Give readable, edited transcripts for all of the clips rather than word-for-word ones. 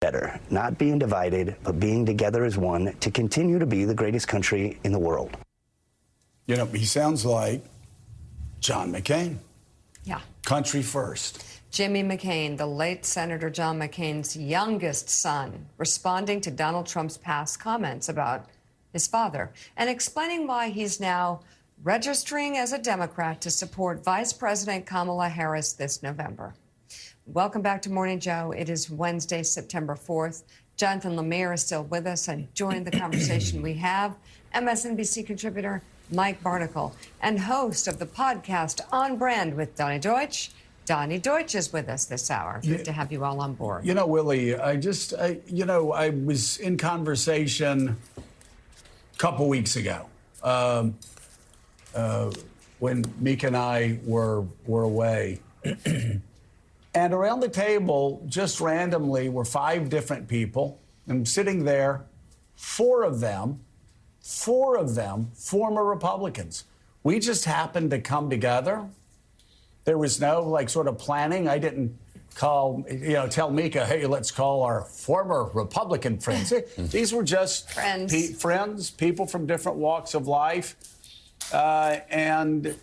together, not being divided, but being together as one to continue to be the greatest country in the world. You know, he sounds like John McCain. Yeah. Country first. Jimmy McCain, the late Senator John McCain's youngest son, responding to Donald Trump's past comments about his father and explaining why he's now registering as a Democrat to support Vice President Kamala Harris this November. Welcome back to Morning Joe. It is Wednesday, September 4th. Jonathan Lemire is still with us, and joining the conversation we have MSNBC contributor Mike Barnicle and host of the podcast On Brand with Donnie Deutsch. Donnie Deutsch is with us this hour. Good to have you all on board. You know, Willie, I was in conversation a couple weeks ago when Mika and I were away. And around the table, just randomly, were 5 different people. And sitting there, four of them, former Republicans. We just happened to come together. There was no, sort of planning. I didn't tell Mika, hey, let's call our former Republican friends. These were just friends, people from different walks of life. And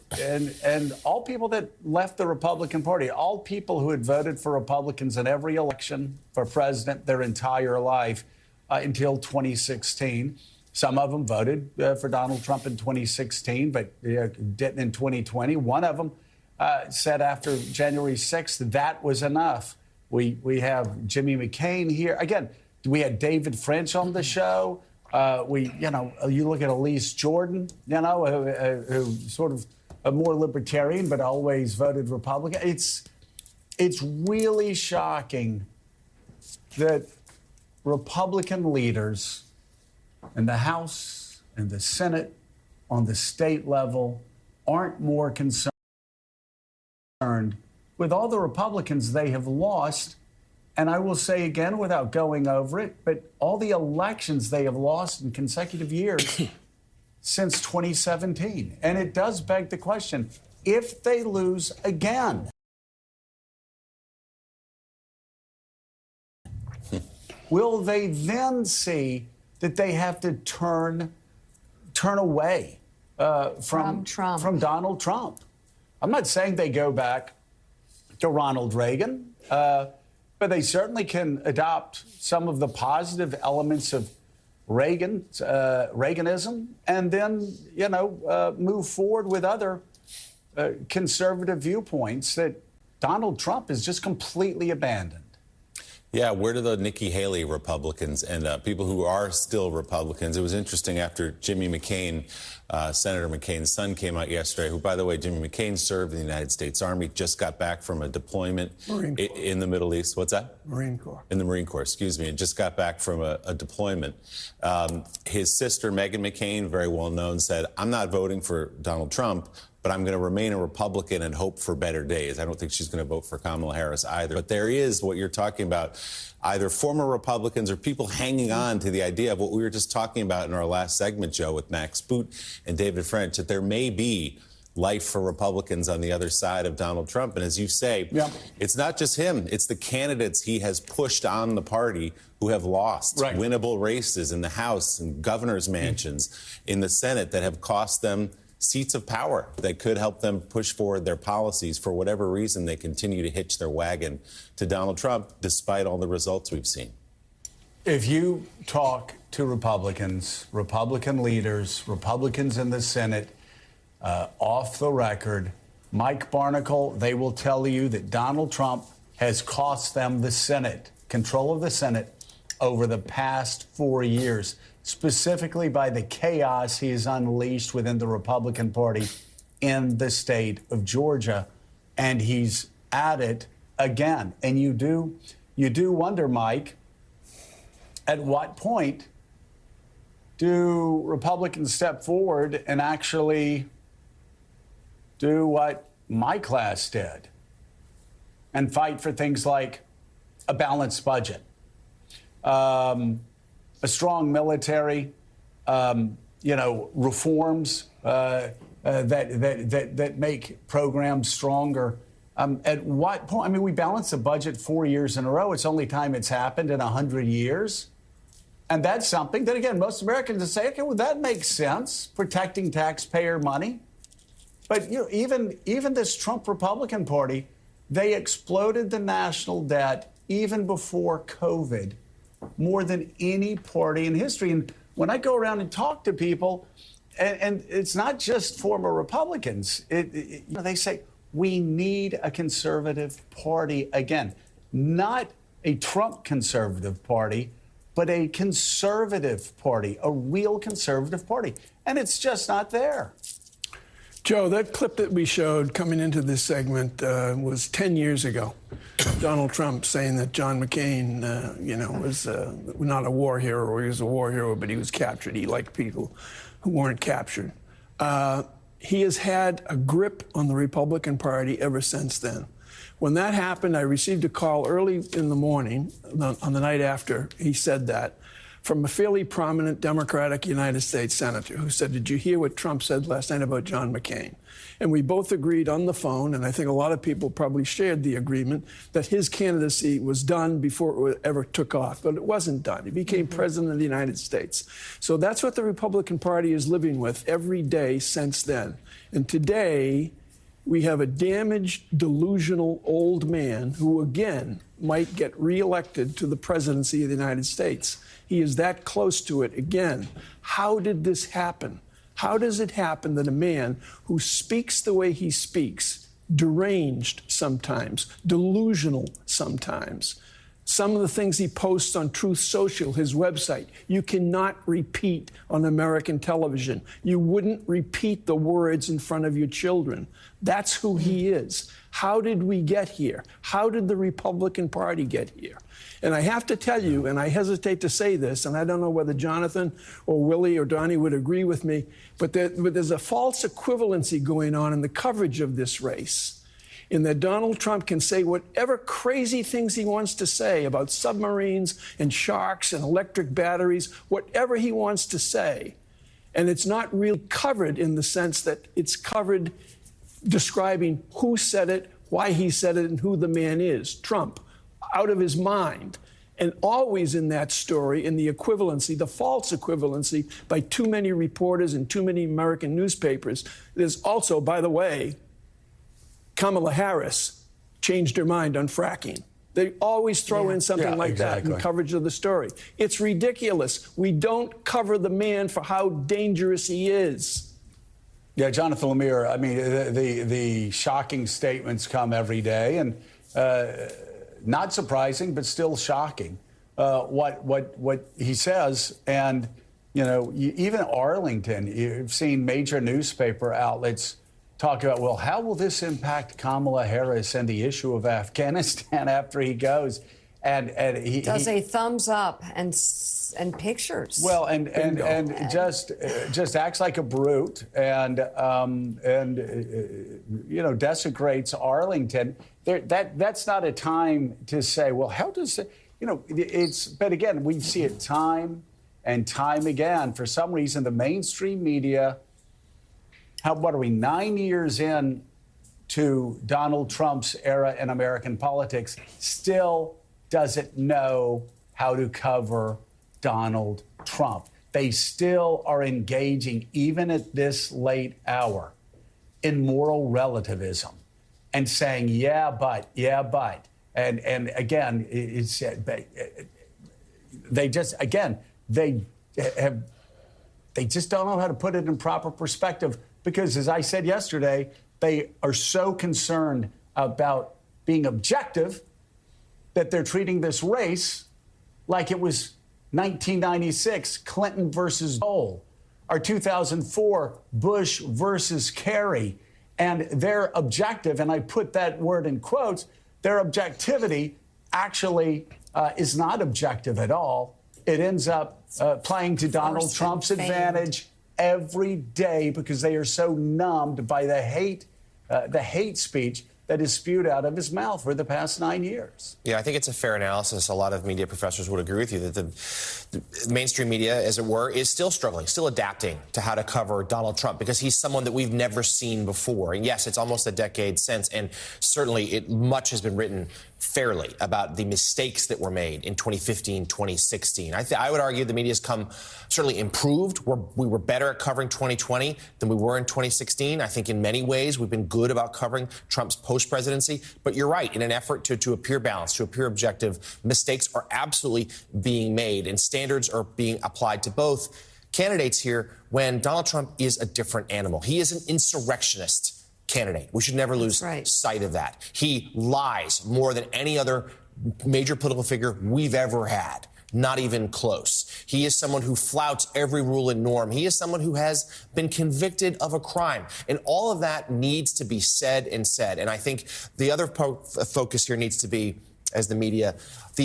all people that left the Republican Party, all people who had voted for Republicans in every election for president their entire life until 2016. Some of them voted for Donald Trump in 2016, but didn't in 2020. One of them said after January 6th that was enough. We have Jimmy McCain here. Again, we had David French on the show. You look at Elise Jordan, who's sort of a more libertarian, but always voted Republican. It's really shocking that Republican leaders in the House and the Senate on the state level aren't more concerned with all the Republicans they have lost. And I will say again, without going over it, but all the elections they have lost in consecutive years since 2017. And it does beg the question, if they lose again, will they then see that they have to turn away from Donald Trump? I'm not saying they go back to Ronald Reagan, but they certainly can adopt some of the positive elements of Reaganism and then, move forward with other conservative viewpoints that Donald Trump has just completely abandoned. Yeah, where do the Nikki Haley Republicans end up? People who are still Republicans. It was interesting after Jimmy McCain, Senator McCain's son, came out yesterday, who, by the way, Jimmy McCain served in the United States Army, just got back from a deployment in the Middle East. What's that? Marine Corps. In the Marine Corps, excuse me, and just got back from a deployment. His sister, Meghan McCain, very well known, said, I'm not voting for Donald Trump, but I'm going to remain a Republican and hope for better days. I don't think she's going to vote for Kamala Harris either. But there is what you're talking about, either former Republicans or people hanging on to the idea of what we were just talking about in our last segment, Joe, with Max Boot and David French, that there may be life for Republicans on the other side of Donald Trump. And as you say, It's not just him. It's the candidates he has pushed on the party who have lost winnable races in the House and governor's mansions in the Senate that have cost them seats of power that could help them push forward their policies. For whatever reason, they continue to hitch their wagon to Donald Trump, despite all the results we've seen. If you talk to Republicans, Republican leaders, Republicans in the Senate, off the record, Mike Barnicle, they will tell you that Donald Trump has cost them the Senate, control of the Senate, over the past 4 years, specifically by the chaos he has unleashed within the Republican Party in the state of Georgia. And he's at it again. And you do wonder, Mike, at what point do Republicans step forward and actually do what my class did and fight for things like a balanced budget, a strong military, reforms that make programs stronger At what point? I mean, we balanced the budget 4 years in a row. It's the only time it's happened in 100 years. And that's something that, again, most Americans would say, okay, well, that makes sense, protecting taxpayer money. But even this Trump Republican Party, they exploded the national debt even before COVID, more than any party in history. And when I go around and talk to people, and it's not just former Republicans, they say, we need a conservative party again, not a Trump conservative party, but a conservative party, a real conservative party. And it's just not there. Joe, that clip that we showed coming into this segment was 10 years ago. Donald Trump saying that John McCain, was not a war hero, or he was a war hero, but he was captured. He liked people who weren't captured. He has had a grip on the Republican Party ever since then. When that happened, I received a call early in the morning, on the night after he said that, from a fairly prominent Democratic United States senator who said, did you hear what Trump said last night about John McCain? And we both agreed on the phone, and I think a lot of people probably shared the agreement, that his candidacy was done before it ever took off. But it wasn't done. He became president of the United States. So that's what the Republican Party is living with every day since then. And today, we have a damaged, delusional old man who, again, might get reelected to the presidency of the United States. He is that close to it again. How did this happen? How does it happen that a man who speaks the way he speaks, deranged sometimes, delusional sometimes, some of the things he posts on Truth Social, his website, you cannot repeat on American television. You wouldn't repeat the words in front of your children. That's who he is. How did we get here? How did the Republican Party get here? And I have to tell you, and I hesitate to say this, and I don't know whether Jonathan or Willie or Donnie would agree with me, but there's a false equivalency going on in the coverage of this race, in that Donald Trump can say whatever crazy things he wants to say about submarines and sharks and electric batteries, whatever he wants to say. And it's not really covered in the sense that it's covered describing who said it, why he said it, and who the man is, Trump, out of his mind. And always in that story, in the equivalency, the false equivalency by too many reporters and too many American newspapers, there's also, by the way, Kamala Harris changed her mind on fracking. They always throw in something like that in coverage of the story. It's ridiculous. We don't cover the man for how dangerous he is. Yeah, Jonathan Lemire, I mean, the shocking statements come every day, and not surprising, but still shocking, what he says. And, even Arlington, you've seen major newspaper outlets talk about, well, how will this impact Kamala Harris and the issue of Afghanistan after he goes? And he does a thumbs up and pictures. Well, and just acts like a brute and desecrates Arlington. That's not a time to say, well, how does it, it's. But again, we see it time and time again. For some reason, the mainstream media. What are we, 9 years in to Donald Trump's era in American politics, still doesn't know how to cover Donald Trump. They still are engaging, even at this late hour, in moral relativism and saying, yeah, but. And again, it's they just don't know how to put it in proper perspective. Because, as I said yesterday, they are so concerned about being objective that they're treating this race like it was 1996, Clinton versus Dole, or 2004, Bush versus Kerry. And their objective, and I put that word in quotes, their objectivity actually is not objective at all. It ends up playing to Donald Trump's advantage every day because they are so numbed by the hate speech that is spewed out of his mouth for the past 9 years. Yeah, I think it's a fair analysis. A lot of media professors would agree with you that the mainstream media, as it were, is still struggling, still adapting to how to cover Donald Trump because he's someone that we've never seen before. And yes, it's almost a decade since, and certainly much has been written fairly about the mistakes that were made in 2015, 2016. I would argue the media has come certainly improved. We were better at covering 2020 than we were in 2016. I think in many ways we've been good about covering Trump's post-presidency. But you're right, in an effort to appear balanced, to appear objective, mistakes are absolutely being made and standards are being applied to both candidates here when Donald Trump is a different animal. He is an insurrectionist candidate. We should never lose sight of that. He lies more than any other major political figure we've ever had. Not even close. He is someone who flouts every rule and norm. He is someone who has been convicted of a crime. And all of that needs to be said and said. And I think the other focus here needs to be, as the media,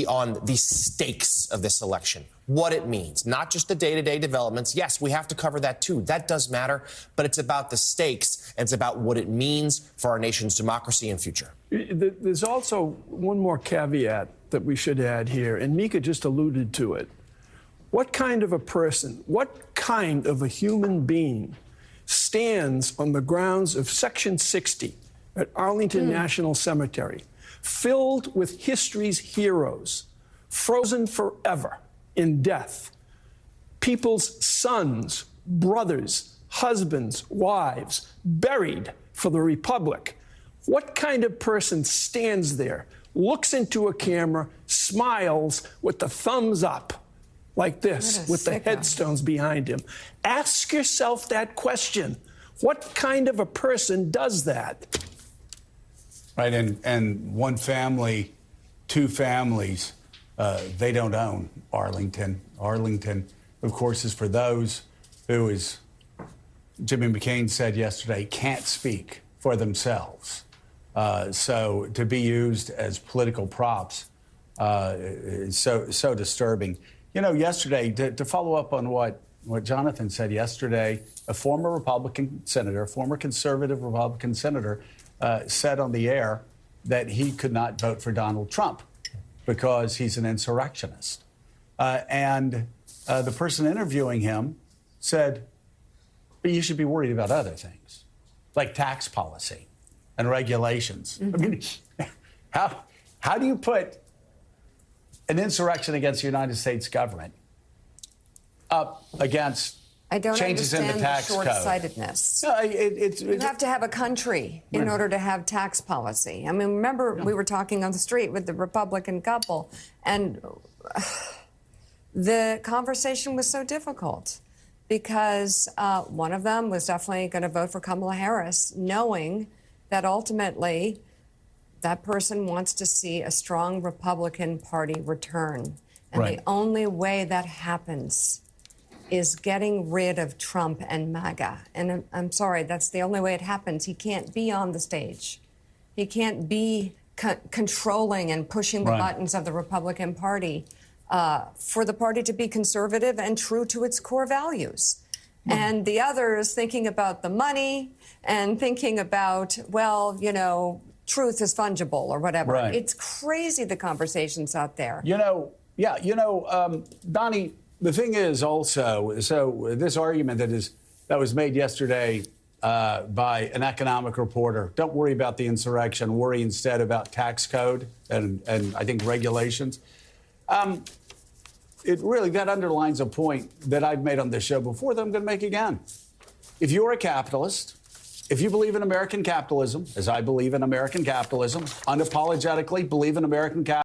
on the stakes of this election. What it means, not just the day-to-day developments. Yes, we have to cover that too. That does matter, but it's about the stakes and it's about what it means for our nation's democracy and future. There's also one more caveat that we should add here, and Mika just alluded to it. What kind of a person, what kind of a human being stands on the grounds of Section 60 at Arlington National Cemetery, filled with history's heroes, frozen forever in death, people's sons, brothers, husbands, wives, buried for the Republic? What kind of person stands there, looks into a camera, smiles with the thumbs up like this, with the headstones behind him? Ask yourself that question. What kind of a person does that? Right, and one family, two families, they don't own Arlington. Arlington, of course, is for those who, as Jimmy McCain said yesterday, can't speak for themselves. So to be used as political props is so disturbing. You know, yesterday, to follow up on what Jonathan said yesterday, a former Republican senator, a former conservative Republican senator, said on the air that he could not vote for Donald Trump because he's an insurrectionist. And the person interviewing him said, but you should be worried about other things, like tax policy and regulations. I mean, how do you put an insurrection against the United States government up against changes in the tax code? Short-sightedness. No, you have to have a country in order to have tax policy. I mean, remember we were talking on the street with the Republican couple, and the conversation was so difficult because one of them was definitely going to vote for Kamala Harris, knowing that ultimately that person wants to see a strong Republican Party return. And the only way that happens is getting rid of Trump and MAGA. And I'm sorry, that's the only way it happens. He can't be on the stage. He can't be controlling and pushing the buttons of the Republican Party for the party to be conservative and true to its core values. And the others thinking about the money and thinking about, well, you know, truth is fungible or whatever. It's crazy, the conversations out there. You know, Donnie, the thing is also, so this argument that was made yesterday by an economic reporter, don't worry about the insurrection, worry instead about tax code and I think regulations. That underlines a point that I've made on this show before that I'm going to make again. If you're a capitalist, if you believe in American capitalism, as I believe in American capitalism, unapologetically believe in American capitalism,